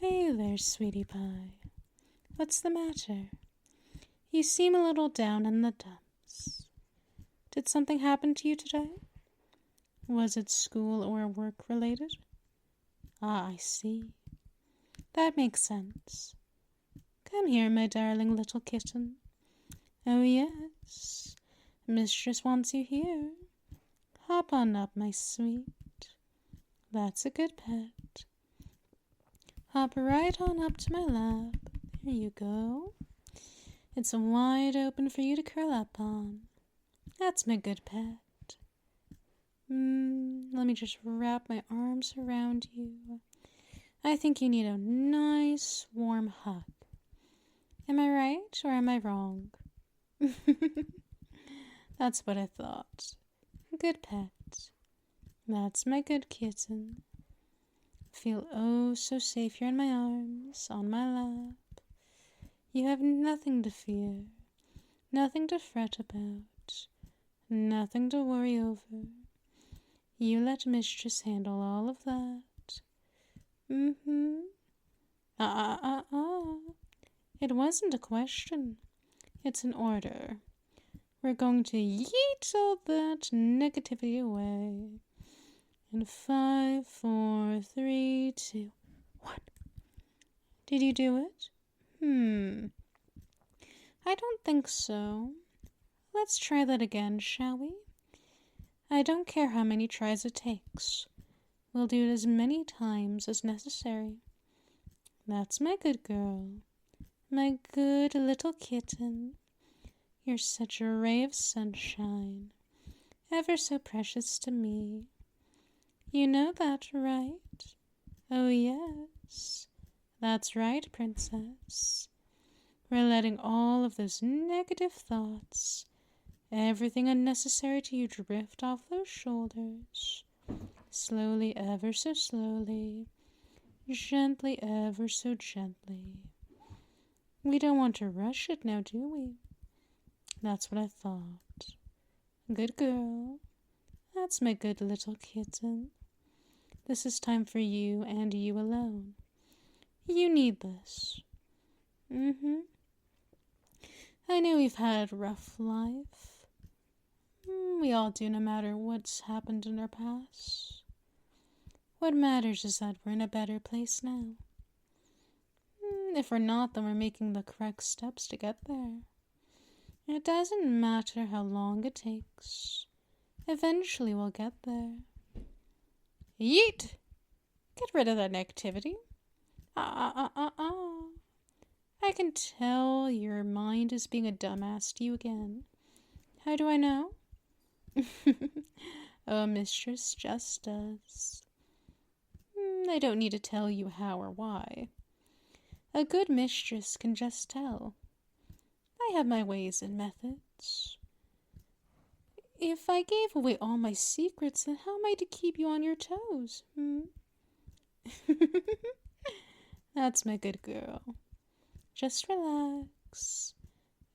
Hey there, sweetie pie. What's the matter? You seem a little down in the dumps. Did something happen to you today? Was it school or work related? Ah, I see. That makes sense. Come here, my darling little kitten. Oh, yes. Mistress wants you here. Hop on up, my sweet. That's a good pet. Hop right on up to my lap. There you go. It's wide open for you to curl up on. That's my good pet. Let me just wrap my arms around you. I think you need a nice, warm hug. Am I right or am I wrong? That's what I thought. Good pet. That's my good kitten. Feel oh so safe here in my arms, on my lap. You have nothing to fear, nothing to fret about, nothing to worry over. You let Mistress handle all of that. It wasn't a question. It's an order. We're going to yeet all that negativity away. In 5, 4, 3, 2, 1. Did you do it? I don't think so. Let's try that again, shall we? I don't care how many tries it takes. We'll do it as many times as necessary. That's my good girl. My good little kitten. You're such a ray of sunshine. Ever so precious to me. You know that, right? Oh, yes. That's right, princess. We're letting all of those negative thoughts, everything unnecessary to you, drift off those shoulders. Slowly, ever so slowly. Gently, ever so gently. We don't want to rush it now, do we? That's what I thought. Good girl. That's my good little kitten. This is time for you and you alone. You need this. I know we've had a rough life. We all do, no matter what's happened in our past. What matters is that we're in a better place now. If we're not, then we're making the correct steps to get there. It doesn't matter how long it takes. Eventually we'll get there. Yeet! Get rid of that negativity. I can tell your mind is being a dumbass to you again. How do I know? Oh, Mistress just does. I don't need to tell you how or why. A good mistress can just tell. I have my ways and methods. If I gave away all my secrets, then how am I to keep you on your toes? That's my good girl. Just relax,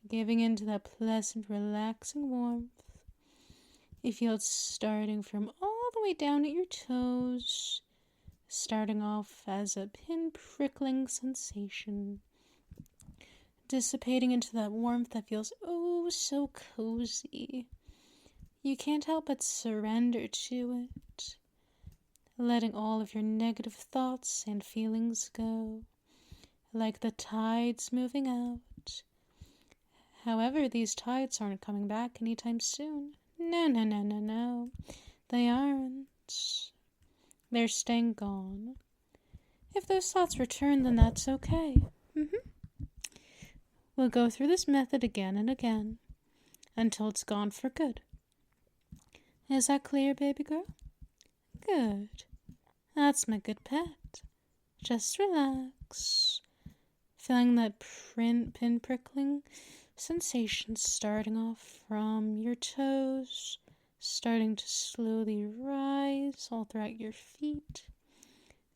giving into that pleasant, relaxing warmth. You feel it starting from all the way down at your toes, starting off as a pin-prickling sensation, dissipating into that warmth that feels oh so cozy. You can't help but surrender to it, letting all of your negative thoughts and feelings go, like the tides moving out. However, these tides aren't coming back anytime soon. No. They aren't. They're staying gone. If those thoughts return, then that's okay. We'll go through this method again and again until it's gone for good. Is that clear, baby girl? Good. That's my good pet. Just relax. Feeling that pin-prickling sensation starting off from your toes, starting to slowly rise all throughout your feet,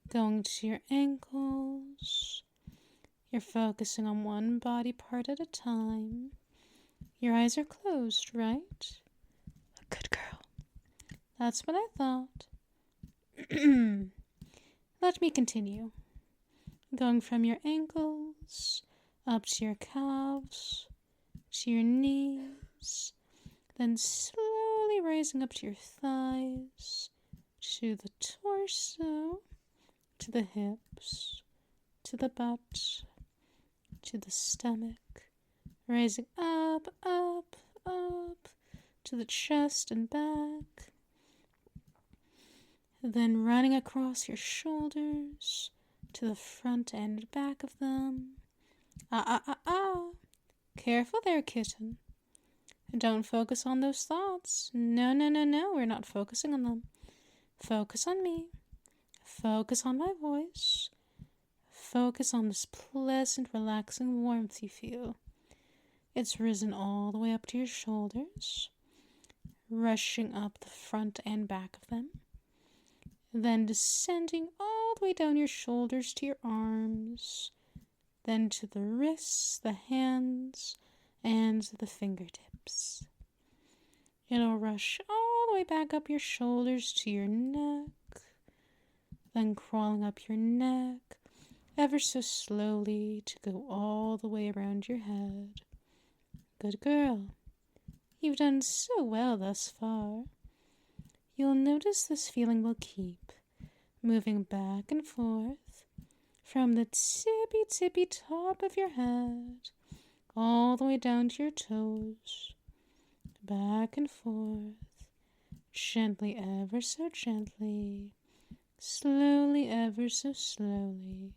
going to your ankles. You're focusing on one body part at a time. Your eyes are closed, right? Good girl. That's what I thought. Let me continue. going from your ankles up to your calves, to your knees, then slowly rising up to your thighs, to the torso, to the hips, to the butt, to the stomach, rising up, up, up, to the chest and back, then running across your shoulders, to the front and back of them. Careful there, kitten. Don't focus on those thoughts. No, we're not focusing on them. Focus on me. Focus on my voice. Focus on this pleasant, relaxing warmth you feel. It's risen all the way up to your shoulders, rushing up the front and back of them, then descending all the way down your shoulders to your arms, then to the wrists, the hands, and the fingertips. It'll rush all the way back up your shoulders to your neck, then crawling up your neck, ever so slowly to go all the way around your head. Good girl. You've done so well thus far. You'll notice this feeling will keep moving back and forth from the tippy top of your head all the way down to your toes, back and forth, gently, ever so gently, slowly, ever so slowly,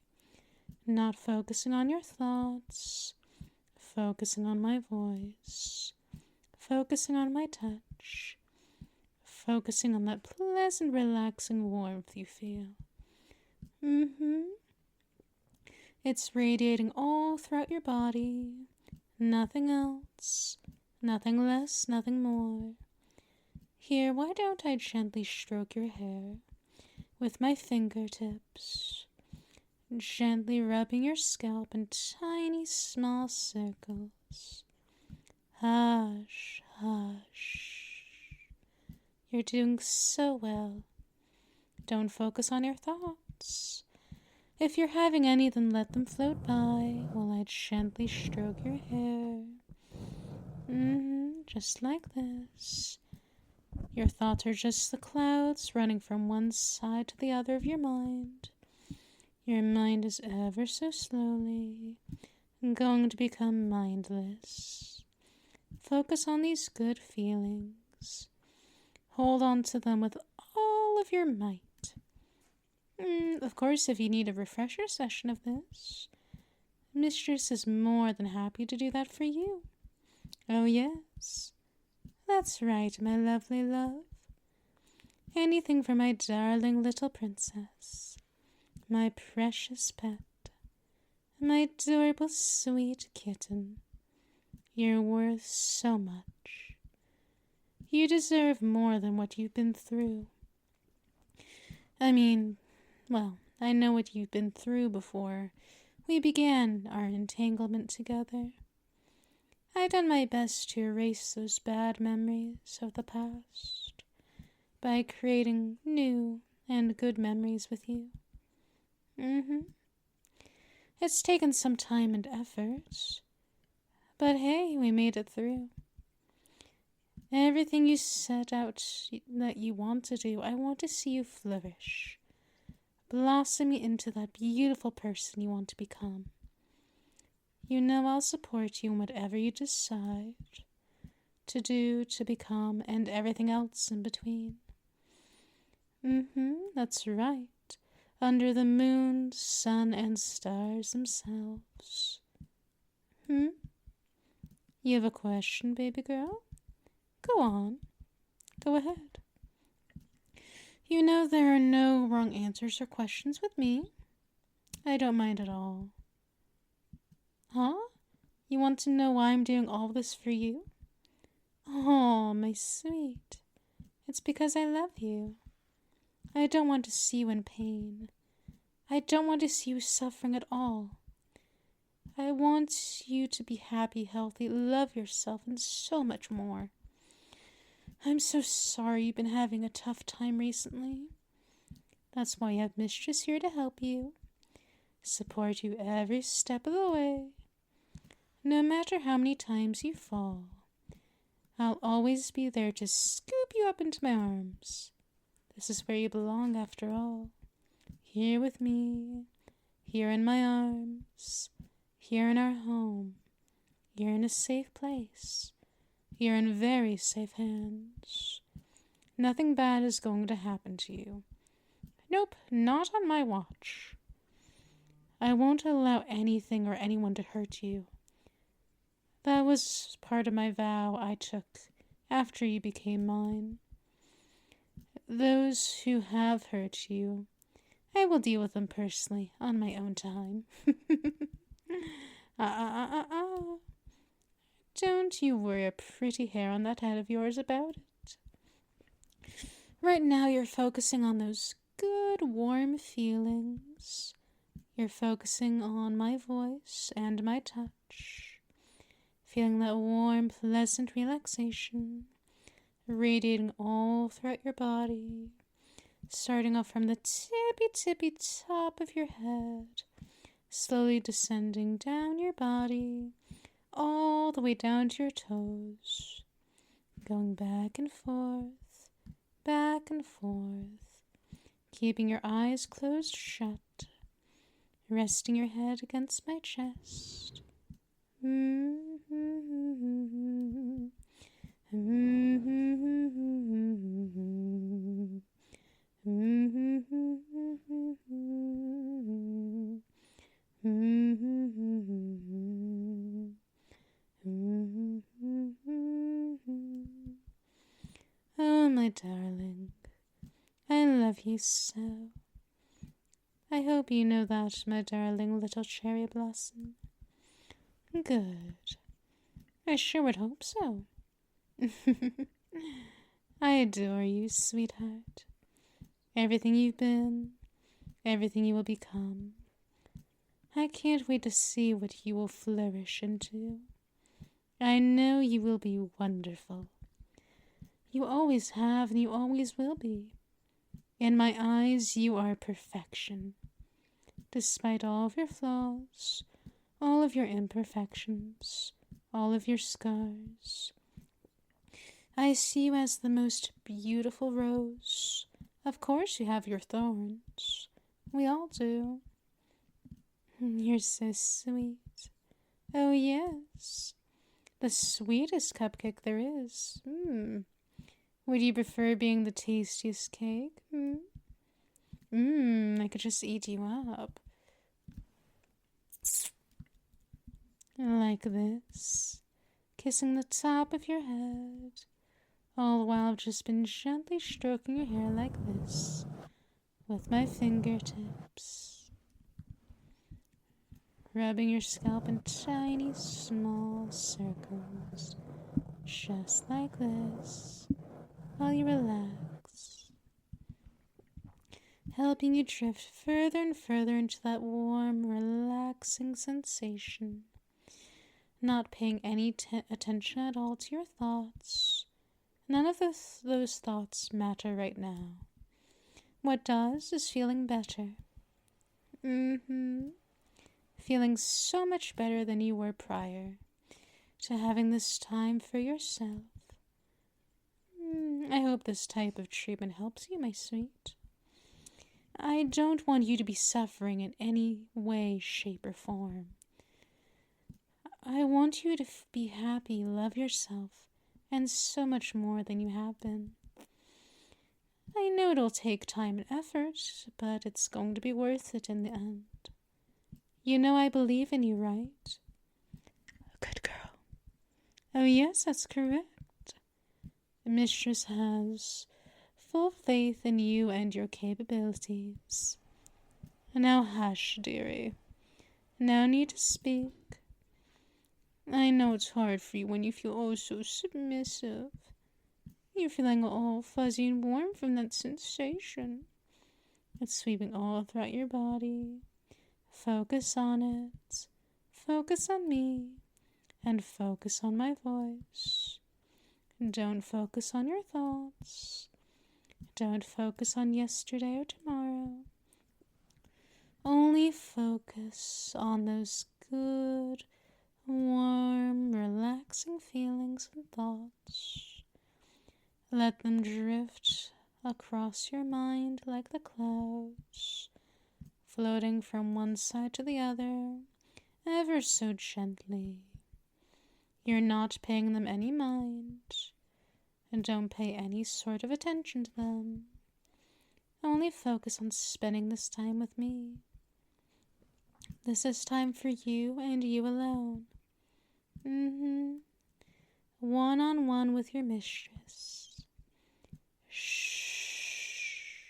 not focusing on your thoughts, focusing on my voice, focusing on my touch, focusing on that pleasant, relaxing warmth you feel. It's radiating all throughout your body. Nothing else, nothing less, nothing more. Here, why don't I gently stroke your hair with my fingertips, gently rubbing your scalp in tiny, small circles. Hush, hush. You're doing so well. Don't focus on your thoughts. If you're having any, then let them float by while I gently stroke your hair. Just like this. Your thoughts are just the clouds running from one side to the other of your mind. Your mind is ever so slowly going to become mindless. Focus on these good feelings. Hold on to them with all of your might. Of course, if you need a refresher session of this, Mistress is more than happy to do that for you. Oh yes, that's right, my lovely love. Anything for my darling little princess, my precious pet, my adorable sweet kitten. You're worth so much. You deserve more than what you've been through. I know what you've been through before we began our entanglement together. I've done my best to erase those bad memories of the past by creating new and good memories with you. It's taken some time and effort, but hey, we made it through. Everything you set out that you want to do, I want to see you flourish, blossoming into that beautiful person you want to become. You know I'll support you in whatever you decide to do, to become, and everything else in between. That's right. Under the moon, sun, and stars themselves. You have a question, baby girl? Go on. Go ahead. You know there are no wrong answers or questions with me. I don't mind at all. Huh? You want to know why I'm doing all this for you? Oh, my sweet. It's because I love you. I don't want to see you in pain. I don't want to see you suffering at all. I want you to be happy, healthy, love yourself, and so much more. I'm so sorry you've been having a tough time recently. That's why I have Mistress here to help you. support you every step of the way. No matter how many times you fall, I'll always be there to scoop you up into my arms. This is where you belong after all. Here with me, here in my arms, here in our home. You're in a safe place. You're in very safe hands. Nothing bad is going to happen to you. Nope, not on my watch. I won't allow anything or anyone to hurt you. That was part of my vow I took after you became mine. Those who have hurt you, I will deal with them personally on my own time. Don't you worry a pretty hair on that head of yours about it. Right now you're focusing on those good warm feelings. You're focusing on my voice and my touch. Feeling that warm, pleasant relaxation radiating all throughout your body. Starting off from the tippy top of your head, slowly descending down your body, all the way down to your toes, going back and forth, keeping your eyes closed shut, resting your head against my chest. Oh, my darling, I love you so. I hope you know that, my darling little cherry blossom. Good. I sure would hope so. I adore you, sweetheart. Everything you've been, everything you will become. I can't wait to see what you will flourish into. I know you will be wonderful. You always have and you always will be. In my eyes, you are perfection. Despite all of your flaws, all of your imperfections, all of your scars, I see you as the most beautiful rose. Of course you have your thorns. We all do. You're so sweet. Oh, yes. The sweetest cupcake there is. Would you prefer being the tastiest cake? I could just eat you up. Like this. Kissing the top of your head. All the while I've just been gently stroking your hair like this. With my fingertips. Rubbing your scalp in tiny, small circles. Just like this. While you relax. Helping you drift further and further into that warm, relaxing sensation. Not paying any attention at all to your thoughts. None of those thoughts matter right now. What does is feeling better. Feeling so much better than you were prior to having this time for yourself. I hope this type of treatment helps you, my sweet. I don't want you to be suffering in any way, shape, or form. I want you to be happy, love yourself, and so much more than you have been. I know it'll take time and effort, but it's going to be worth it in the end. You know I believe in you, right? Good girl. Oh, yes, that's correct. Mistress has full faith in you and your capabilities. Now hush, dearie. No need to speak. I know it's hard for you when you feel oh so submissive. You're feeling all fuzzy and warm from that sensation. It's sweeping all throughout your body. Focus on it. Focus on me. And focus on my voice. Don't focus on your thoughts. Don't focus on yesterday or tomorrow. Only focus on those good, warm, relaxing feelings and thoughts. Let them drift across your mind like the clouds, floating from one side to the other, ever so gently. You're not paying them any mind, and don't pay any sort of attention to them. Only focus on spending this time with me. This is time for you and you alone. One-on-one with your mistress. Shh.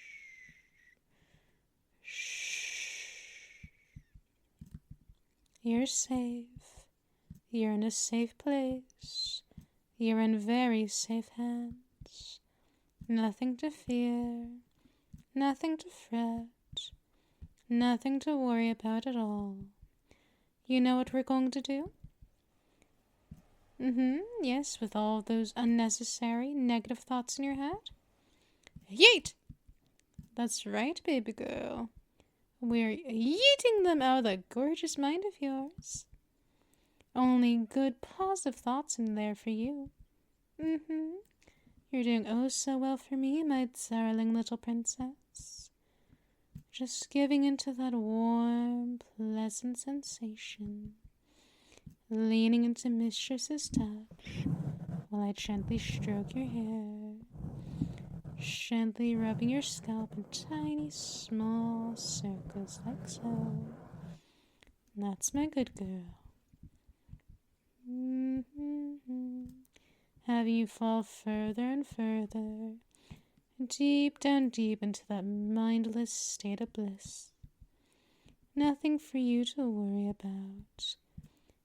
Shh. You're safe. You're in a safe place. You're in very safe hands. Nothing to fear. Nothing to fret. Nothing to worry about at all. You know what we're going to do? Yes, with all those unnecessary negative thoughts in your head? Yeet! That's right, baby girl. We're yeeting them out of that gorgeous mind of yours. Only good, positive thoughts in there for you. You're doing oh so well for me, my darling little princess. Just giving into that warm, pleasant sensation. Leaning into Mistress's touch while I gently stroke your hair. Gently rubbing your scalp in tiny, small circles like so. That's my good girl. Having you fall further and further, deep down deep into that mindless state of bliss. Nothing for you to worry about.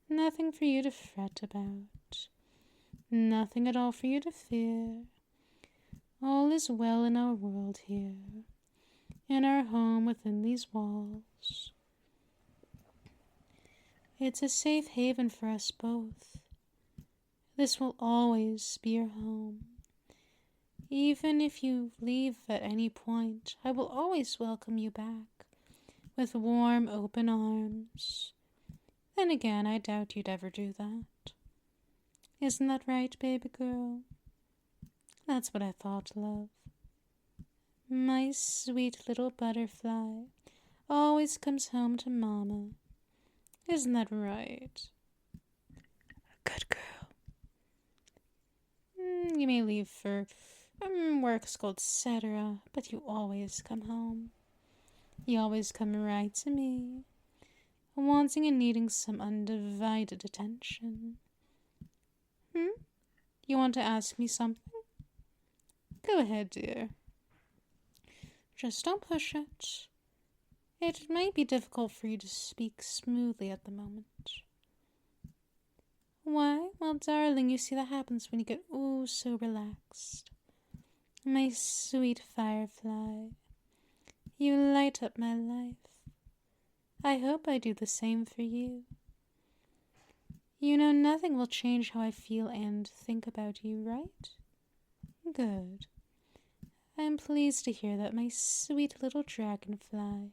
Nothing for you to fret about. Nothing at all for you to fear. All is well in our world here, in our home within these walls. It's a safe haven for us both. This will always be your home. Even if you leave at any point, I will always welcome you back with warm, open arms. Then again, I doubt you'd ever do that. Isn't that right, baby girl? That's what I thought, love. My sweet little butterfly always comes home to Mama. Isn't that right? Good girl. You may leave for work, school, etc., but you always come home. You always come right to me, wanting and needing some undivided attention. You want to ask me something? Go ahead, dear. Just don't push it. It might be difficult for you to speak smoothly at the moment. Why? Well, darling, you see that happens when you get so relaxed. My sweet firefly, you light up my life. I hope I do the same for you. You know nothing will change how I feel and think about you, right? Good. I'm pleased to hear that, my sweet little dragonfly.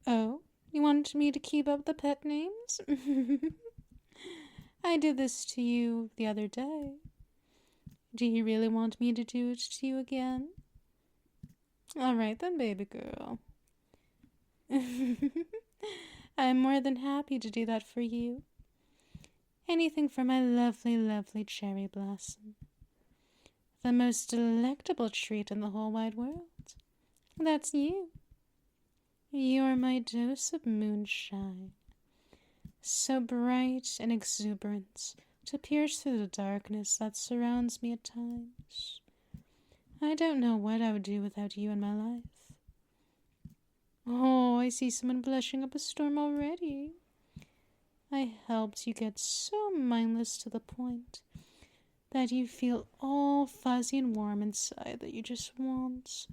Oh, you want me to keep up the pet names? I did this to you the other day. Do you really want me to do it to you again? All right then, baby girl. I'm more than happy to do that for you. Anything for my lovely, lovely cherry blossom. The most delectable treat in the whole wide world. That's you. You're my dose of moonshine. So bright and exuberant to pierce through the darkness that surrounds me at times. I don't know what I would do without you in my life. Oh, I see someone blushing up a storm already. I helped you get so mindless to the point that you feel all fuzzy and warm inside that you just want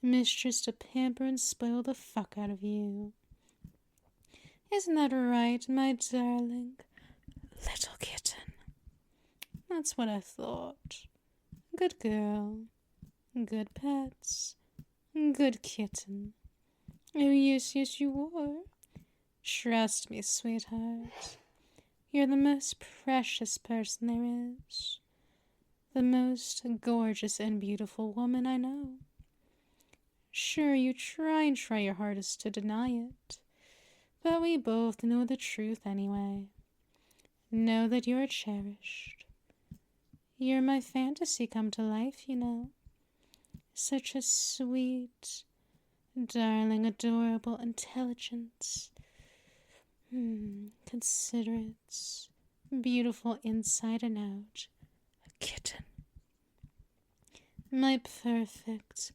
Mistress to pamper and spoil the fuck out of you. Isn't that right, my darling little kitten? That's what I thought. Good girl. Good pets. Good kitten. Oh, yes, yes, you are. Trust me, sweetheart. You're the most precious person there is. The most gorgeous and beautiful woman I know. Sure, you try and try your hardest to deny it, but we both know the truth anyway. Know that you are cherished. You're my fantasy come to life, you know. Such a sweet, darling, adorable, intelligent, considerate, beautiful inside and out. A kitten. My perfect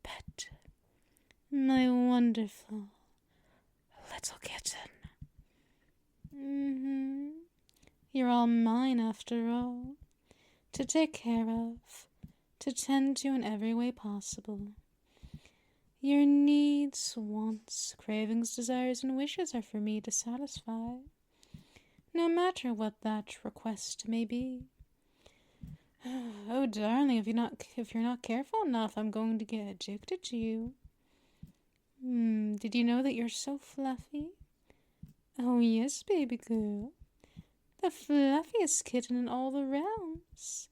pet. My wonderful little kitten. You're all mine after all. To take care of, to tend to in every way possible. Your needs, wants, cravings, desires, and wishes are for me to satisfy, no matter what that request may be. Oh, darling, if you're not careful enough, I'm going to get addicted to you. Did you know that you're so fluffy? Oh, yes, baby girl. The fluffiest kitten in all the realms.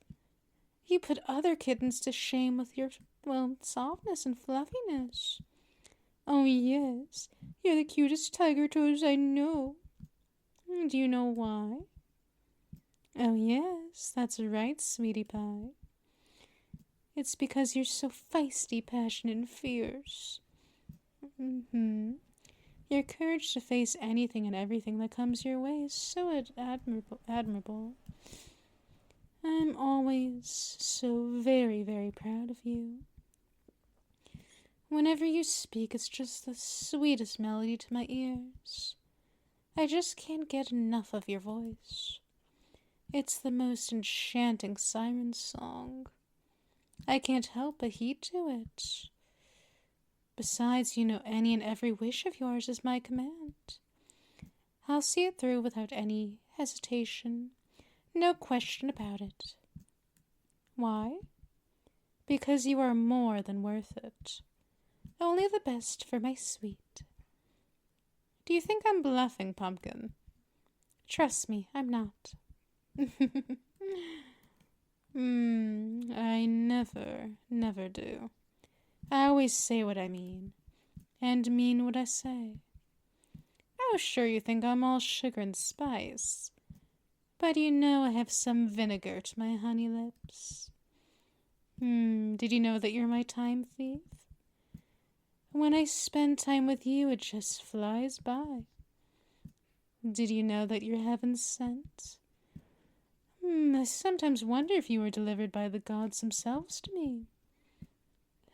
You put other kittens to shame with your, softness and fluffiness. Oh, yes, you're the cutest tiger toes I know. Do you know why? Oh, yes, that's right, sweetie pie. It's because you're so feisty, passionate, and fierce. Your courage to face anything and everything that comes your way is so admirable. I'm always so very, very proud of you. Whenever you speak, it's just the sweetest melody to my ears. I just can't get enough of your voice. It's the most enchanting siren song. I can't help but heed to it. Besides, you know any and every wish of yours is my command. I'll see it through without any hesitation. No question about it. Why? Because you are more than worth it. Only the best for my sweet. Do you think I'm bluffing, Pumpkin? Trust me, I'm not. I never do. I always say what I mean, and mean what I say. Oh, sure, you think I'm all sugar and spice, but you know I have some vinegar to my honey lips. Did you know that you're my time thief? When I spend time with you, it just flies by. Did you know that you're heaven sent? I sometimes wonder if you were delivered by the gods themselves to me.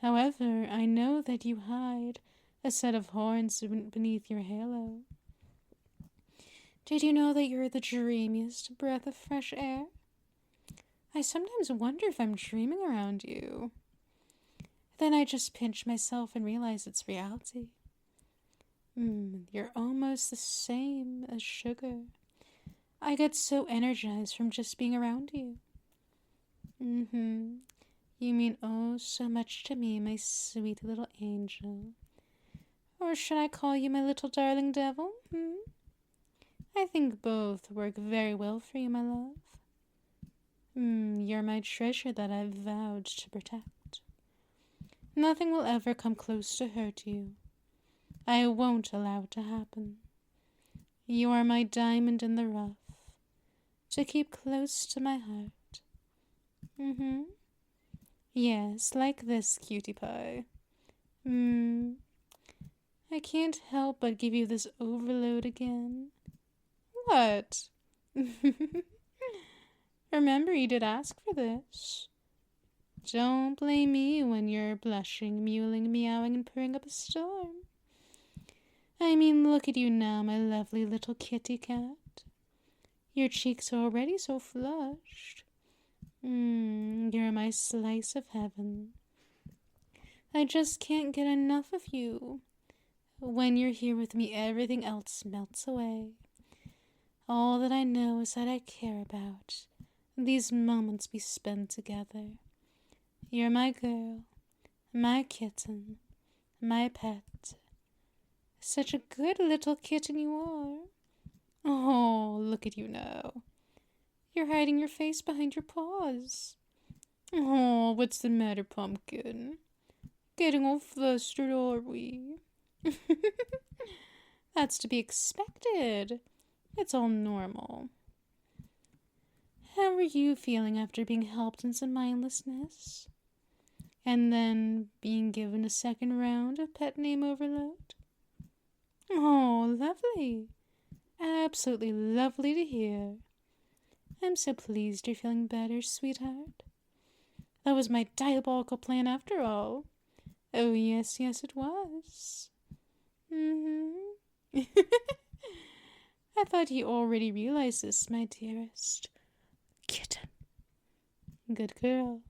However, I know that you hide a set of horns beneath your halo. Did you know that you're the dreamiest breath of fresh air? I sometimes wonder if I'm dreaming around you. Then I just pinch myself and realize it's reality. You're almost the same as sugar. I get so energized from just being around you. You mean oh so much to me, my sweet little angel. Or should I call you my little darling devil? I think both work very well for you, my love. You're my treasure that I've vowed to protect. Nothing will ever come close to hurt you. I won't allow it to happen. You are my diamond in the rough, to keep close to my heart. Yes, like this, cutie pie. I can't help but give you this overload again. What? Remember, you did ask for this. Don't blame me when you're blushing, mewling, meowing, and purring up a storm. I mean, look at you now, my lovely little kitty cat. Your cheeks are already so flushed. You're my slice of heaven. I just can't get enough of you. When you're here with me, everything else melts away. All that I know is that I care about these moments we spend together. You're my girl, my kitten, my pet, Such a good little kitten you are. Oh, look at you now. You're hiding your face behind your paws. Oh, what's the matter, Pumpkin? Getting all flustered, are we? That's to be expected. It's all normal. How are you feeling after being helped into mindlessness? And then being given a second round of pet name overload? Oh, lovely. Absolutely lovely to hear. I'm so pleased you're feeling better, sweetheart. That was my diabolical plan after all. Oh, yes, yes, it was. I thought you already realized this, my dearest. Kitten. Good girl.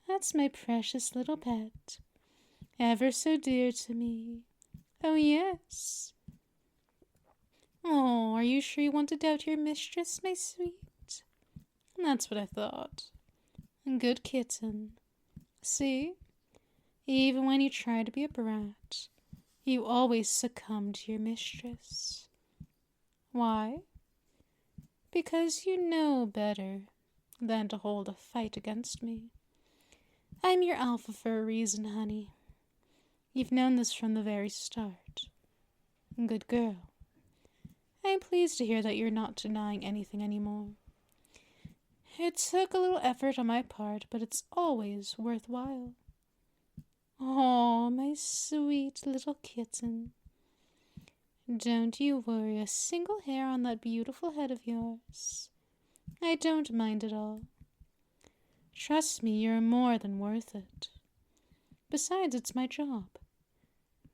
That's my precious little pet. Ever so dear to me. Oh, yes. Oh, are you sure you want to doubt your mistress, my sweet? That's what I thought. Good kitten. See? Even when you try to be a brat, you always succumb to your mistress. Why? Because you know better than to hold a fight against me. I'm your alpha for a reason, honey. You've known this from the very start. Good girl. I'm pleased to hear that you're not denying anything anymore. It took a little effort on my part, but it's always worthwhile. Oh, my sweet little kitten. Don't you worry a single hair on that beautiful head of yours. I don't mind at all. Trust me, you're more than worth it. Besides, it's my job.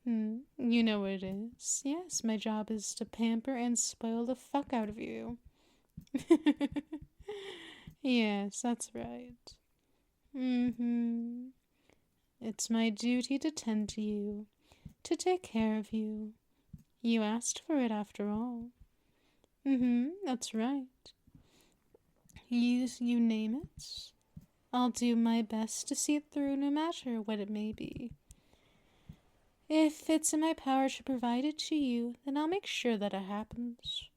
You know what it is. Yes, my job is to pamper and spoil the fuck out of you. Yes, that's right. It's my duty to tend to you, to take care of you. You asked for it after all. That's right. You name it. I'll do my best to see it through no matter what it may be. If it's in my power to provide it to you, then I'll make sure that it happens.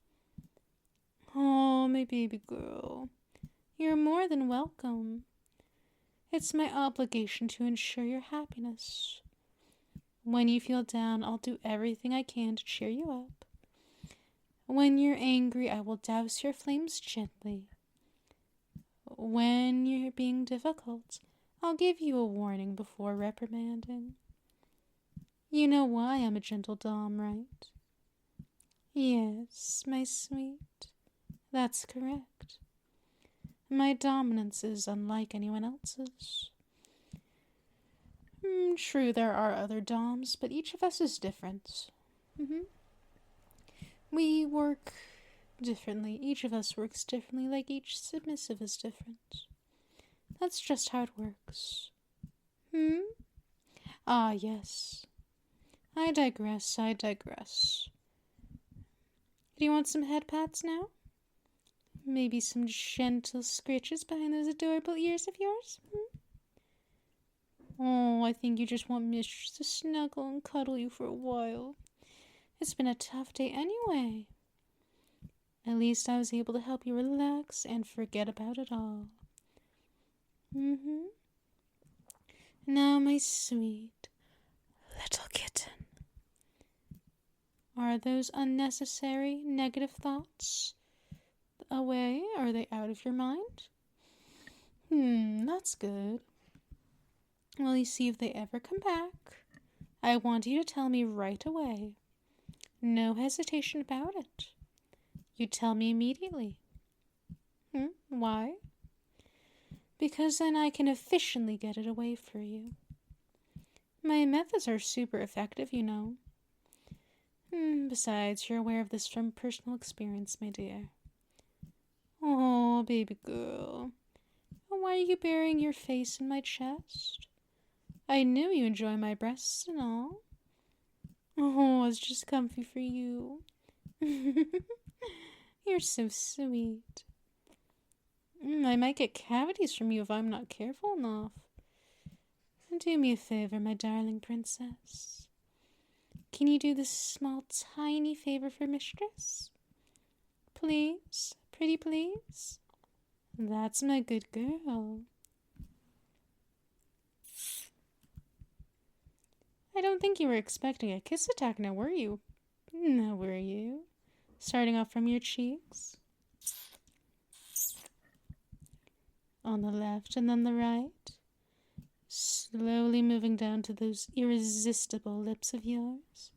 Oh, my baby girl. You're more than welcome. It's my obligation to ensure your happiness. When you feel down, I'll do everything I can to cheer you up. When you're angry, I will douse your flames gently. When you're being difficult, I'll give you a warning before reprimanding. You know why I'm a gentle dom, right? Yes, my sweet. That's correct. My dominance is unlike anyone else's. True, there are other doms, but each of us is different. We work differently. Each of us works differently, like each submissive is different. That's just how it works. Ah, yes. I digress. Do you want some head pats now? Maybe some gentle scratches behind those adorable ears of yours? Oh, I think you just want Mistress to snuggle and cuddle you for a while. It's been a tough day anyway. At least I was able to help you relax and forget about it all. Now, my sweet little kitten. Are those unnecessary negative thoughts away? Are they out of your mind? That's good. Well, you see, if they ever come back, I want you to tell me right away. No hesitation about it. You tell me immediately. Why? Because then I can efficiently get it away for you. My methods are super effective, you know. Besides, you're aware of this from personal experience, my dear. Oh, baby girl. Why are you burying your face in my chest? I knew you enjoy my breasts and all. Oh, it's just comfy for you. You're so sweet. I might get cavities from you if I'm not careful enough. Do me a favor, my darling princess. Can you do this small, tiny favor for Mistress? Please? Pretty please? That's my good girl. I don't think you were expecting a kiss attack now, were you? No, were you? Starting off from your cheeks. On the left and then the right. Slowly moving down to those irresistible lips of yours.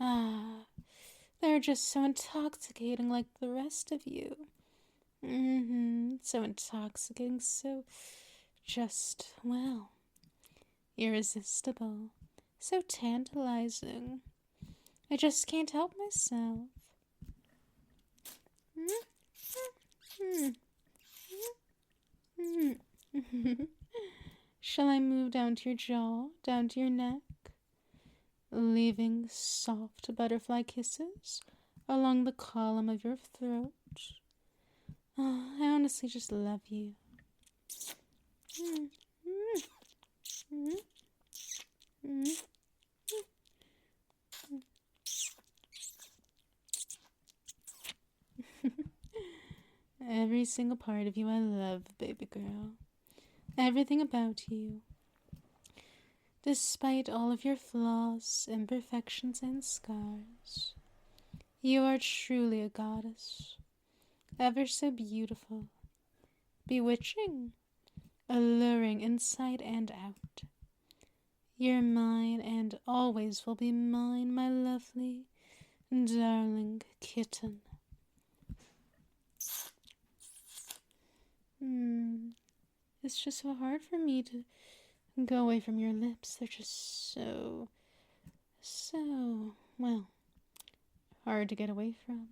Ah, they're just so intoxicating like the rest of you. So intoxicating, so just, well, irresistible, so tantalizing. I just can't help myself. Shall I move down to your jaw, down to your neck, leaving soft butterfly kisses along the column of your throat? Oh, I honestly just love you. Every single part of you I love, baby girl. Everything about you. Despite all of your flaws, imperfections, and scars, you are truly a goddess. Ever so beautiful, bewitching, alluring inside and out. You're mine and always will be mine, my lovely, darling kitten. It's just so hard for me to go away from your lips. They're just so, well, hard to get away from.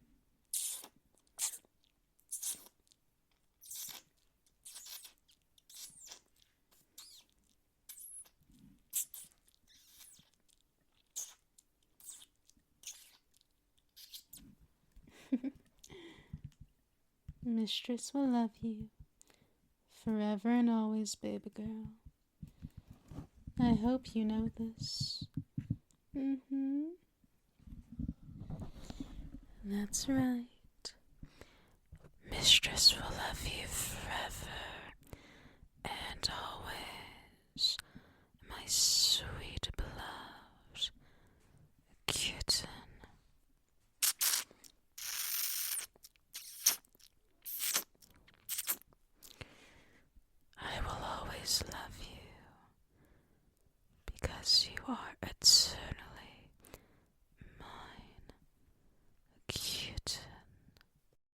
Mistress will love you forever and always, baby girl. I hope you know this. That's right. Mistress will love you forever and always, my sweet beloved kitten. I will always love you because you are